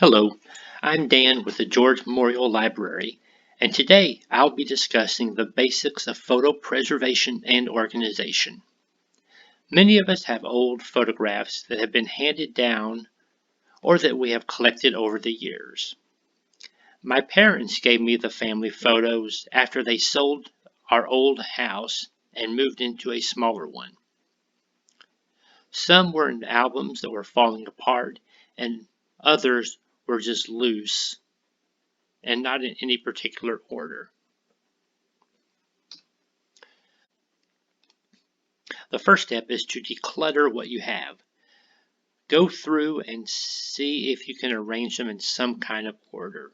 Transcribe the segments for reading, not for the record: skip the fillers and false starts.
Hello, I'm Dan with the George Memorial Library, and today I'll be discussing the basics of photo preservation and organization. Many of us have old photographs that have been handed down or that we have collected over the years. My parents gave me the family photos after they sold our old house and moved into a smaller one. Some were in albums that were falling apart, and others were just loose and not in any particular order. The first step is to declutter what you have. Go through and see if you can arrange them in some kind of order.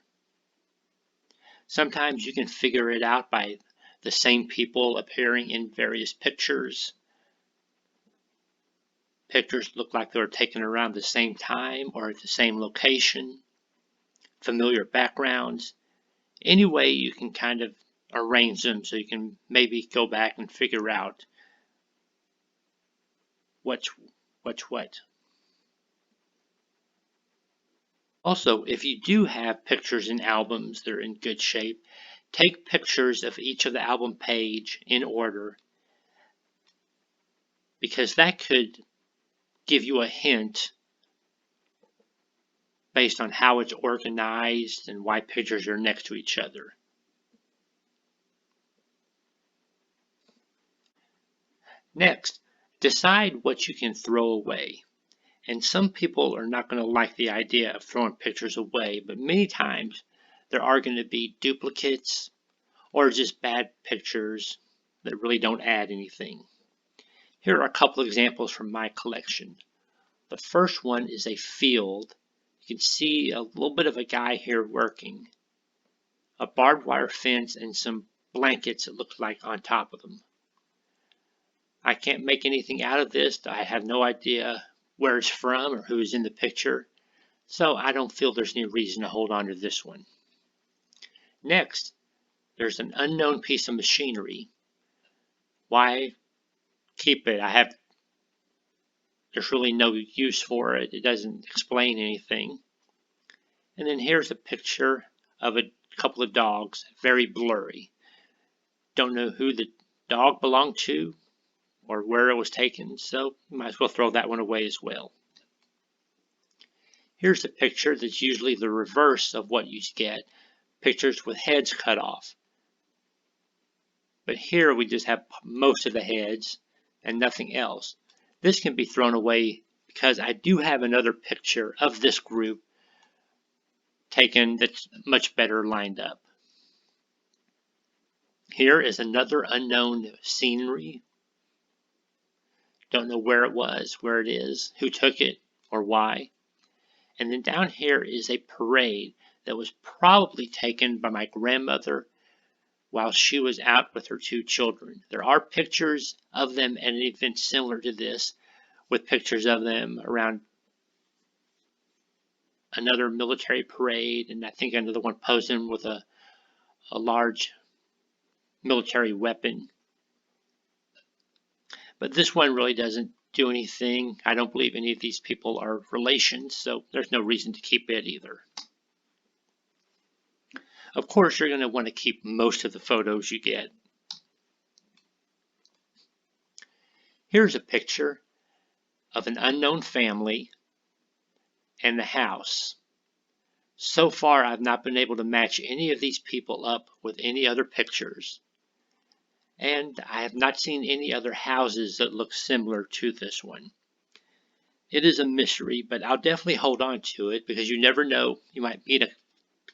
Sometimes you can figure it out by the same people appearing in various pictures. Pictures look like they were taken around the same time or at the same location. Familiar backgrounds. Any way you can kind of arrange them so you can maybe go back and figure out what's what. Also, if you do have pictures in albums that are in good shape, take pictures of each of the album page in order, because that could give you a hint based on how it's organized and why pictures are next to each other. Next, decide what you can throw away. And some people are not going to like the idea of throwing pictures away, but many times there are going to be duplicates or just bad pictures that really don't add anything. Here are a couple examples from my collection. The first one is a field. You can see a little bit of a guy here working. A barbed wire fence and some blankets, it looks like, on top of them. I can't make anything out of this. I have no idea where it's from or who is in the picture, so I don't feel there's any reason to hold on to this one. Next, there's an unknown piece of machinery. Why keep it? There's really no use for it. It doesn't explain anything. And then here's a picture of a couple of dogs, very blurry. Don't know who the dog belonged to or where it was taken, so you might as well throw that one away as well. Here's a picture that's usually the reverse of what you get, pictures with heads cut off. But here we just have most of the heads and nothing else. This can be thrown away because I do have another picture of this group taken that's much better lined up. Here is another unknown scenery. Don't know where it was, where it is, who took it, or why. And then down here is a parade that was probably taken by my grandmother while she was out with her two children. There are pictures of them at an event similar to this, with pictures of them around another military parade, and I think another one posing with a large military weapon. But this one really doesn't do anything. I don't believe any of these people are relations, so there's no reason to keep it either. Of course, you're going to want to keep most of the photos you get. Here's a picture of an unknown family and the house. So far, I've not been able to match any of these people up with any other pictures. And I have not seen any other houses that look similar to this one. It is a mystery, but I'll definitely hold on to it because you never know. You might meet a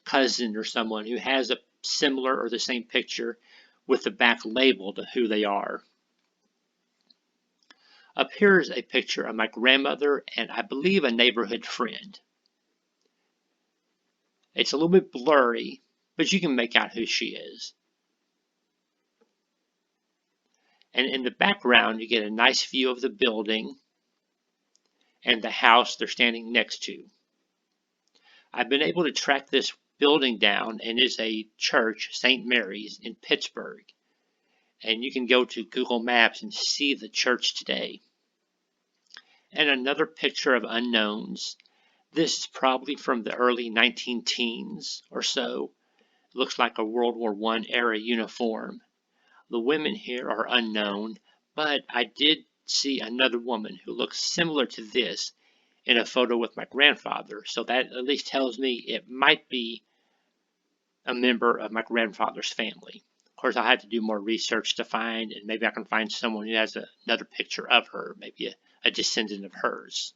cousin or someone who has a similar or the same picture with the back label to who they are. Up here is a picture of my grandmother and I believe a neighborhood friend. It's a little bit blurry, but you can make out who she is. And in the background, you get a nice view of the building and the house they're standing next to. I've been able to track this building down, and it's a church, St. Mary's, in Pittsburgh. And you can go to Google Maps and see the church today. And another picture of unknowns. This is probably from the early 19 teens or so. It looks like a World War I era uniform. The women here are unknown, but I did see another woman who looks similar to this in a photo with my grandfather, so that at least tells me it might be a member of my grandfather's family. Of course, I had to do more research to find, and maybe I can find someone who has another picture of her, maybe a descendant of hers.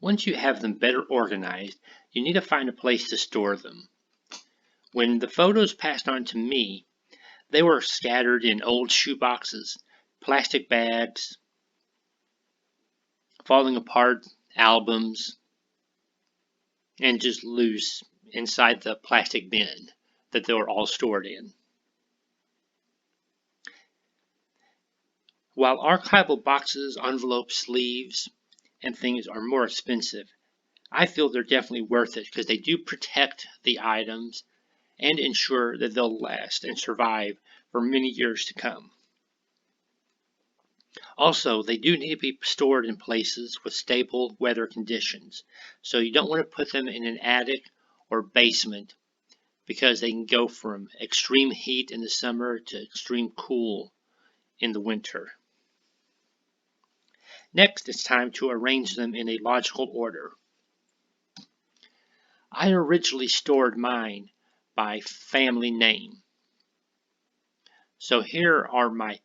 Once you have them better organized, you need to find a place to store them. When the photos passed on to me, they were scattered in old shoe boxes, plastic bags, falling apart albums, and just loose inside the plastic bin that they were all stored in. While archival boxes, envelopes, sleeves, and things are more expensive, I feel they're definitely worth it because they do protect the items and ensure that they'll last and survive for many years to come. Also, they do need to be stored in places with stable weather conditions, so you don't want to put them in an attic or basement because they can go from extreme heat in the summer to extreme cool in the winter. Next, it's time to arrange them in a logical order. I originally stored mine by family name. So here are my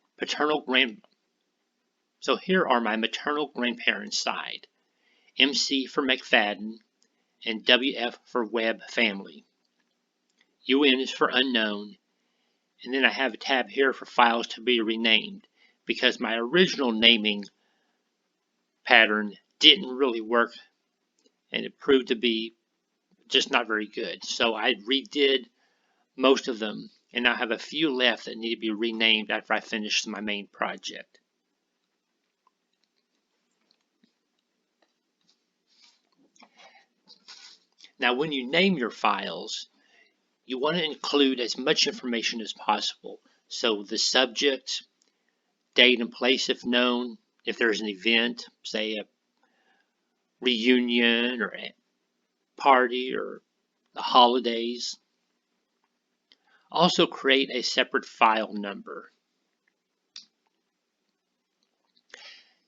maternal grandparents' side, MC for McFadden and WF for Webb family. UN is for unknown, and then I have a tab here for files to be renamed because my original naming pattern didn't really work and it proved to be just not very good. So I redid most of them, and I have a few left that need to be renamed after I finish my main project. Now, when you name your files, you want to include as much information as possible. So the subject, date and place if known, if there's an event, say a reunion or a party or the holidays. Also create a separate file number.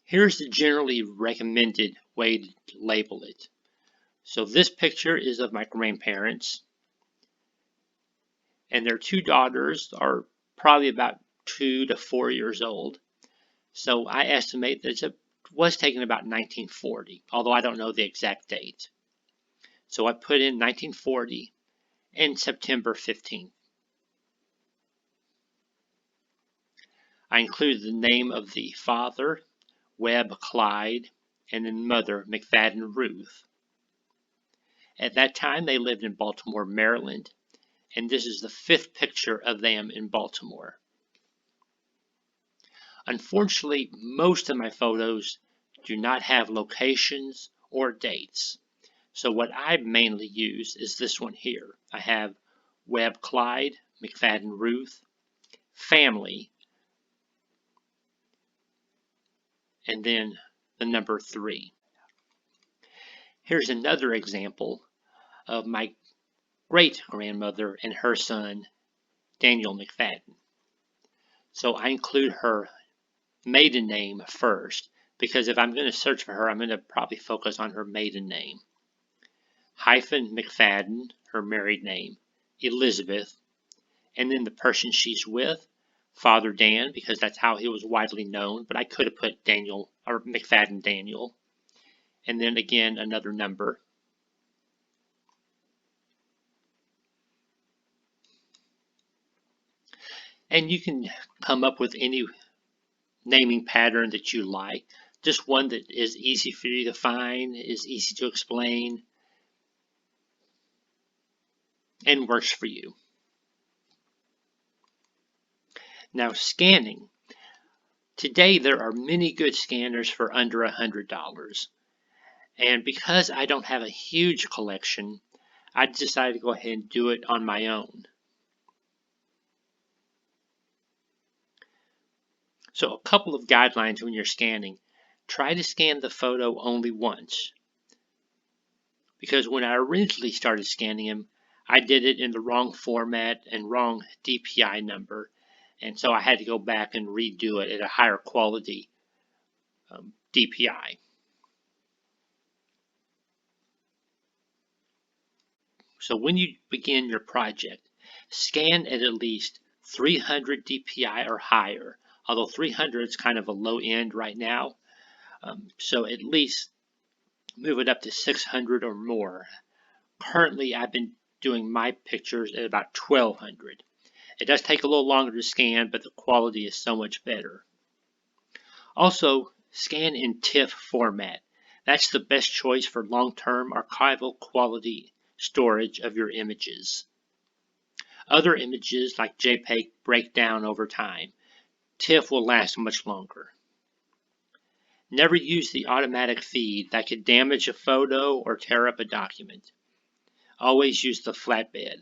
Here's the generally recommended way to label it. So this picture is of my grandparents, and their two daughters are probably about 2 to 4 years old. So I estimate that it was taken about 1940, although I don't know the exact date. So I put in 1940 and September 15th. I included the name of the father, Webb Clyde, and then mother, McFadden Ruth. At that time, they lived in Baltimore, Maryland, and this is the 5th picture of them in Baltimore. Unfortunately, most of my photos do not have locations or dates. So what I mainly use is this one here. I have Webb Clyde, McFadden Ruth, family, and then the number 3. Here's another example of my great-grandmother and her son, Daniel McFadden. So I include her maiden name first, because if I'm going to search for her, I'm going to probably focus on her maiden name. Hyphen McFadden, her married name, Elizabeth, and then the person she's with, Father Dan, because that's how he was widely known, but I could have put Daniel or McFadden Daniel, and then again another number. And you can come up with any naming pattern that you like, just one that is easy for you to find, is easy to explain, and works for you. Now, scanning. Today there are many good scanners for under $100. And because I don't have a huge collection, I decided to go ahead and do it on my own. So a couple of guidelines when you're scanning. Try to scan the photo only once. Because when I originally started scanning them, I did it in the wrong format and wrong DPI number. And so I had to go back and redo it at a higher quality DPI. So when you begin your project, scan at least 300 DPI or higher, although 300 is kind of a low end right now. So at least move it up to 600 or more. Currently, I've been doing my pictures at about 1200. It does take a little longer to scan, but the quality is so much better. Also, scan in TIFF format. That's the best choice for long-term archival quality storage of your images. Other images like JPEG break down over time. TIFF will last much longer. Never use the automatic feed that could damage a photo or tear up a document. Always use the flatbed.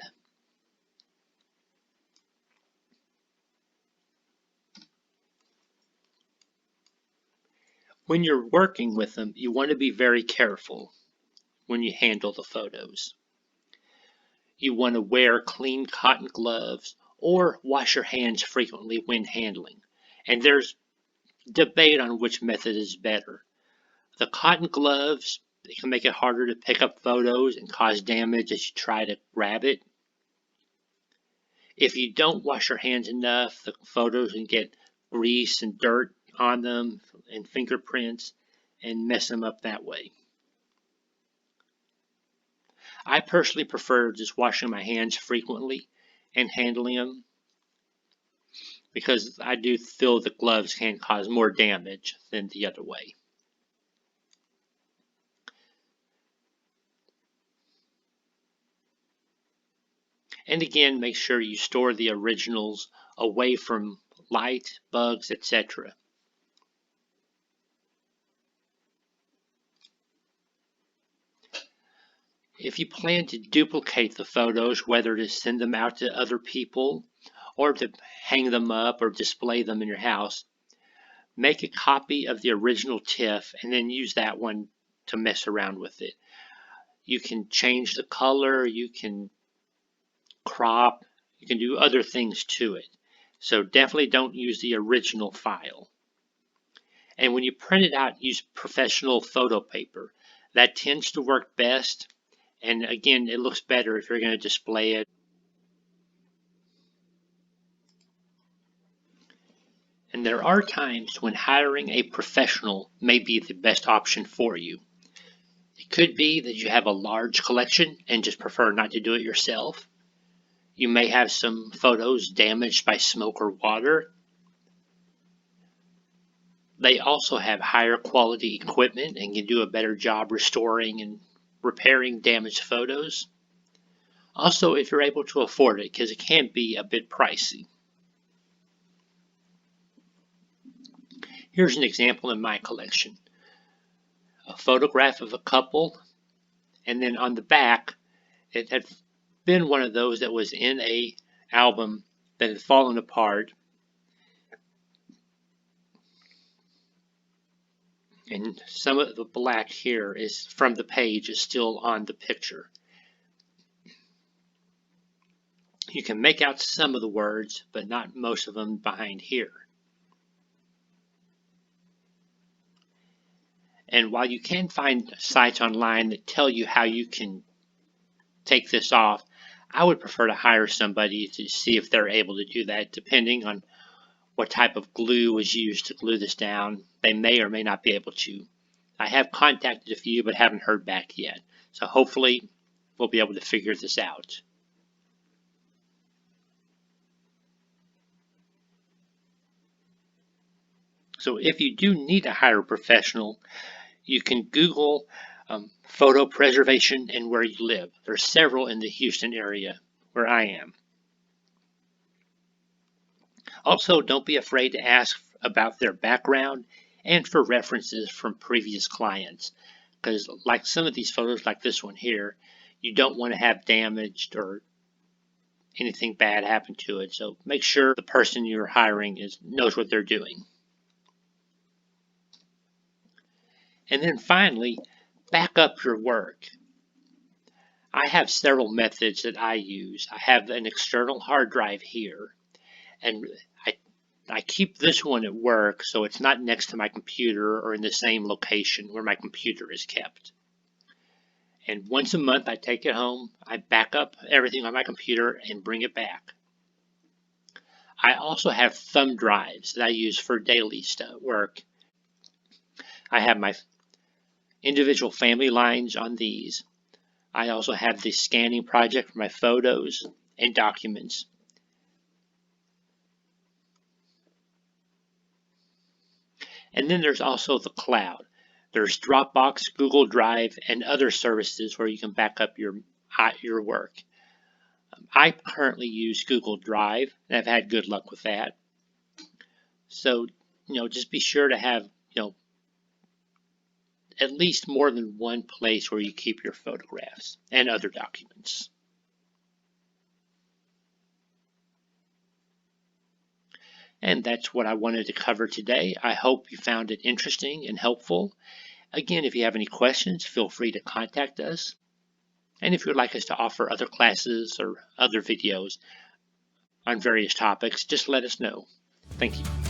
When you're working with them, you want to be very careful when you handle the photos. You want to wear clean cotton gloves or wash your hands frequently when handling. And there's debate on which method is better. The cotton gloves, they can make it harder to pick up photos and cause damage as you try to grab it. If you don't wash your hands enough, the photos can get grease and dirt on them and fingerprints and mess them up that way. I personally prefer just washing my hands frequently and handling them because I do feel the gloves can cause more damage than the other way. And again, make sure you store the originals away from light, bugs, etc. If you plan to duplicate the photos, whether to send them out to other people or to hang them up or display them in your house, make a copy of the original TIFF and then use that one to mess around with it. You can change the color, you can crop, you can do other things to it. So definitely don't use the original file. And when you print it out, use professional photo paper. That tends to work best. And again, it looks better if you're going to display it. And there are times when hiring a professional may be the best option for you. It could be that you have a large collection and just prefer not to do it yourself. You may have some photos damaged by smoke or water. They also have higher quality equipment and can do a better job restoring and repairing damaged photos. Also, if you're able to afford it, because it can be a bit pricey. Here's an example in my collection. A photograph of a couple, and then on the back, it had been one of those that was in a album that had fallen apart. And some of the black here is from the page is still on the picture. You can make out some of the words, but not most of them behind here. And while you can find sites online that tell you how you can take this off, I would prefer to hire somebody to see if they're able to do that, depending on what type of glue was used to glue this down. They may or may not be able to. I have contacted a few, but haven't heard back yet. So hopefully we'll be able to figure this out. So if you do need to hire a professional, you can Google photo preservation and where you live. There's several in the Houston area where I am. Also, don't be afraid to ask about their background and for references from previous clients. Because like some of these photos, like this one here, you don't want to have damaged or anything bad happen to it. So make sure the person you're hiring knows what they're doing. And then finally, back up your work. I have several methods that I use. I have an external hard drive here, and I keep this one at work so it's not next to my computer or in the same location where my computer is kept. And once a month I take it home, I back up everything on my computer and bring it back. I also have thumb drives that I use for daily work. I have my individual family lines on these. I also have the scanning project for my photos and documents. And then there's also the cloud. There's Dropbox, Google Drive, and other services where you can back up your work. I currently use Google Drive, and I've had good luck with that. So, just be sure to have, at least more than one place where you keep your photographs and other documents. And that's what I wanted to cover today. I hope you found it interesting and helpful. Again, if you have any questions, feel free to contact us. And if you'd like us to offer other classes or other videos on various topics, just let us know. Thank you.